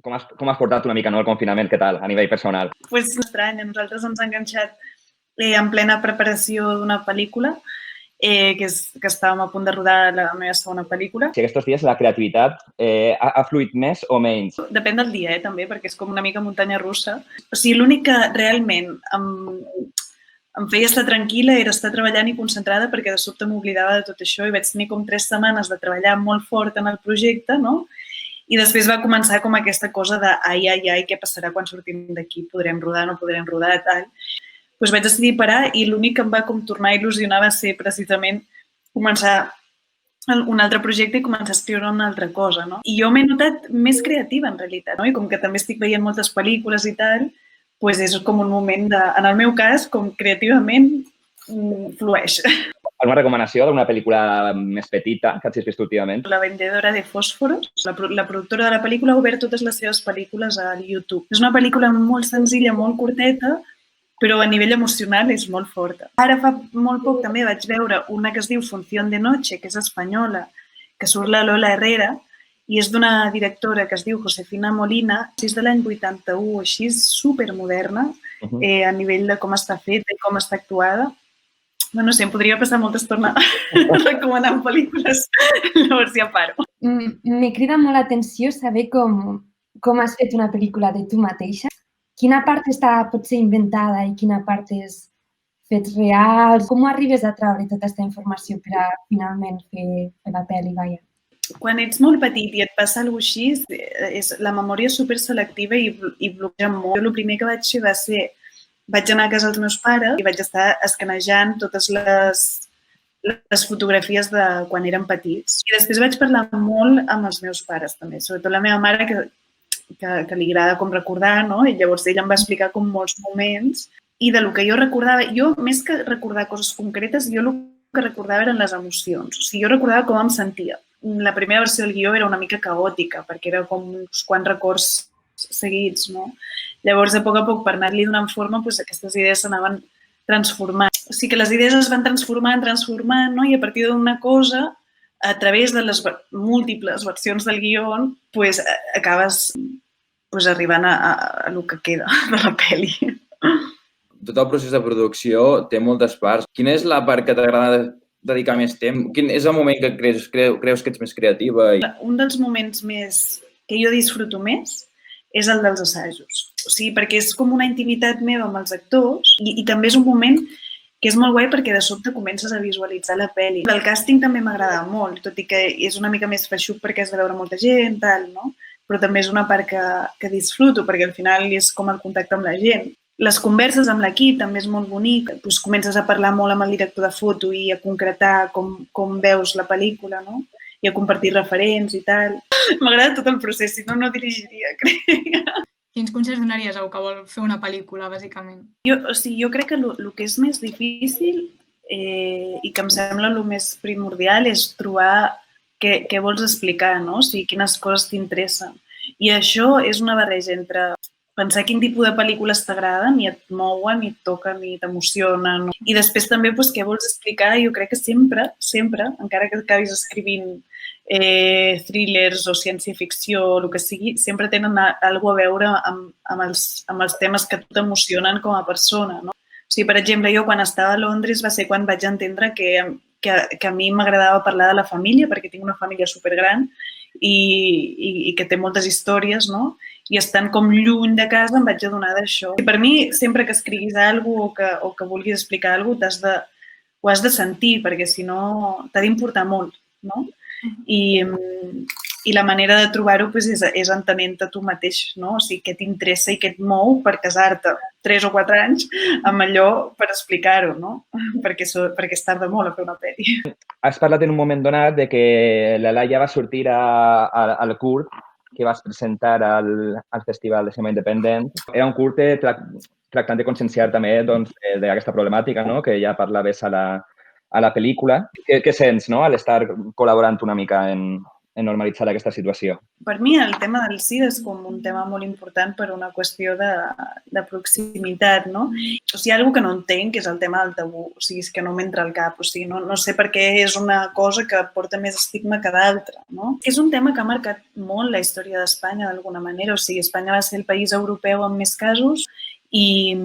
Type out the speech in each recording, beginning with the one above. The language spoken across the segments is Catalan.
com has portat una mica el confinament? Què tal, a nivell personal? Pues estrany, a nosaltres ens ha enganxat en plena preparació d'una pel·lícula, que estàvem a punt de rodar la meva segona pel·lícula. Si aquests dies la creativitat ha fluït més o menys? Depèn del dia, també, perquè és com una mica muntanya russa. O sigui, l'únic que realment em feia estar tranquil·la era estar treballant i concentrada perquè de sobte m'oblidava de tot això i vaig tenir com 3 setmanes de treballar molt fort en el projecte, no? I després va començar com aquesta cosa de ai, què passarà quan sortim d'aquí? Podrem rodar, no podrem rodar, tal. Doncs vaig decidir parar i l'únic que em va com tornar a il·lusionar va ser precisament començar un altre projecte i començar a escriure una altra cosa, no? I jo m'he notat més creativa, en realitat, no? I com que també estic veient moltes pel·lícules i tal, doncs és com un moment de, en el meu cas, com creativament flueix. Alguna recomanació d'una pel·lícula més petita que hagis vist últimament? La vendedora de fòsforos. La productora de la pel·lícula ha obert totes les seves pel·lícules a YouTube. És una pel·lícula molt senzilla, molt curteta, però a nivell emocional és molt forta. Ara fa molt poc també vaig veure una que es diu Función de noche, que és espanyola, que surt la Lola Herrera, i és d'una directora que es diu Josefina Molina, és de l'any 81, així és supermoderna a nivell de com està feta i com està actuada. No sé, em podria passar molta estona recomanant pel·lícules, llavors ja paro. Me crida molt l'atenció saber com has fet una pel·lícula de tu mateixa. Quina part està potser inventada i quina part és fets reals? Com arribes a treure tota aquesta informació per a finalment fer la pel·li, vaja? Quan ets molt petit i et passa alguna cosa així, la memòria és superselectiva i bloqueja molt. Jo el primer que vaig fer va ser, vaig anar a casa dels meus pares i vaig estar escanejant totes les fotografies de quan eren petits. I després vaig parlar molt amb els meus pares també, sobretot la meva mare, que li agrada com recordar, no? I llavors ella em va explicar com molts moments i del que jo recordava, jo més que recordar coses concretes, jo el que recordava eren les emocions. O sigui, jo recordava com em sentia. La primera versió del guió era una mica caòtica perquè era com uns quants records seguits, no? Llavors, a poc, per anar-li donant forma, aquestes idees s'anaven transformant. O sigui que les idees es van transformant, no? I a partir d'una cosa, a través de les múltiples versions del guió, acabes arribant a el que queda de la pel·li. Tot el procés de producció té moltes parts. Quina és la part que t'agrada dedicar més temps? Quin és el moment que creus que ets més creativa? Un dels moments que jo disfruto més és el dels assajos. O sigui, perquè és com una intimitat meva amb els actors i també és un moment que és molt guai perquè de sobte comences a visualitzar la pel·li. El càsting també m'agrada molt, tot i que és una mica més feixuc perquè has de veure molta gent, tal, no? Però també és una part que disfruto perquè al final és com el contacte amb la gent. Les converses amb l'equip també és molt bonic. Comences a parlar molt amb el director de foto i a concretar com veus la pel·lícula, no? I a compartir referents i tal. M'agrada tot el procés, si no, no dirigiria, crec. Quins consells donaries a algú que vol fer una pel·lícula, bàsicament? Jo crec que el que és més difícil i que em sembla el més primordial és trobar què vols explicar, no? O sigui, quines coses t'interessen. I això és una barreja entre pensar quin tipus de pel·lícules t'agraden i et mouen, i et toquen, i t'emocionen. I després també què vols explicar. Jo crec que sempre, encara que acabis escrivint thrillers o ciència-ficció o el que sigui, sempre tenen alguna a veure amb els temes que t'emocionen com a persona, no? O sigui, per exemple, jo quan estava a Londres va ser quan vaig entendre que a mi m'agradava parlar de la família, perquè tinc una família supergran i que té moltes històries, no? I estant com lluny de casa em vaig adonar d'això. I per mi, sempre que escriguis alguna cosa o que vulguis explicar alguna cosa, ho has de sentir, perquè si no t'ha d'importar molt, no? I la manera de trobar-ho és entenent-te tu mateix, no? O sigui, què t'interessa i què et mou per casar-te 3 o 4 anys amb allò per explicar-ho, no? Perquè es tarda molt a fer una pel·li. Has parlat en un moment donat de que la Laia va sortir al curt que vas presentar al Festival de Cinema Independent. Era un curt tractant de conscienciar també d'aquesta problemàtica, no? Que ja parlaves a la pel·lícula. Què sents, no?, a l'estar col·laborant una mica en normalitzar aquesta situació. Per mi el tema del SIDA és com un tema molt important per una qüestió de proximitat, no? O sigui, hi ha alguna que no entenc, que és el tema del tabú. O sigui, és que no m'entra al cap. O sigui, no sé per què és una cosa que porta més estigma que d'altra, no? És un tema que ha marcat molt la història d'Espanya, d'alguna manera. O sigui, Espanya va ser el país europeu amb més casos i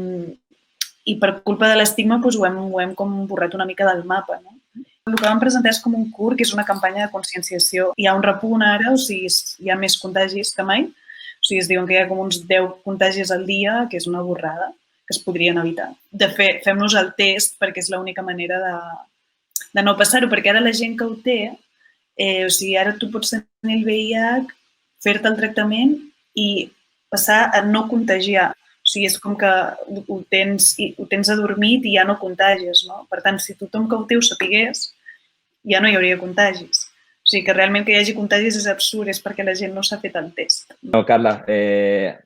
per culpa de l'estigma doncs, ho hem com borrat una mica del mapa, no? El que vam presentar és com un curt, que és una campanya de conscienciació. Hi ha un repunt ara, o sigui, hi ha més contagis que mai. O sigui, es diuen que hi ha com uns 10 contagis al dia, que és una borrada, que es podrien evitar. De fet, fem-nos el test perquè és l'única manera de no passar-ho, perquè ara la gent que ho té, o sigui, ara tu pots tenir el VIH, fer-te el tractament i passar a no contagiar. O sigui, és com que ho tens adormit i ja no contagies, no? Per tant, si tothom que ho té ho sapigués, ja no hi hauria contagis. O sigui, que realment que hi hagi contagis és absurd, és perquè la gent no s'ha fet el test. No, Carla,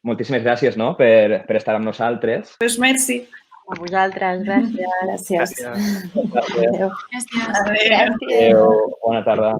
moltíssimes gràcies per estar amb nosaltres. Doncs merci. A vosaltres, gràcies. Gràcies. Gràcies. Gràcies. Adéu. Adéu. Bona tarda.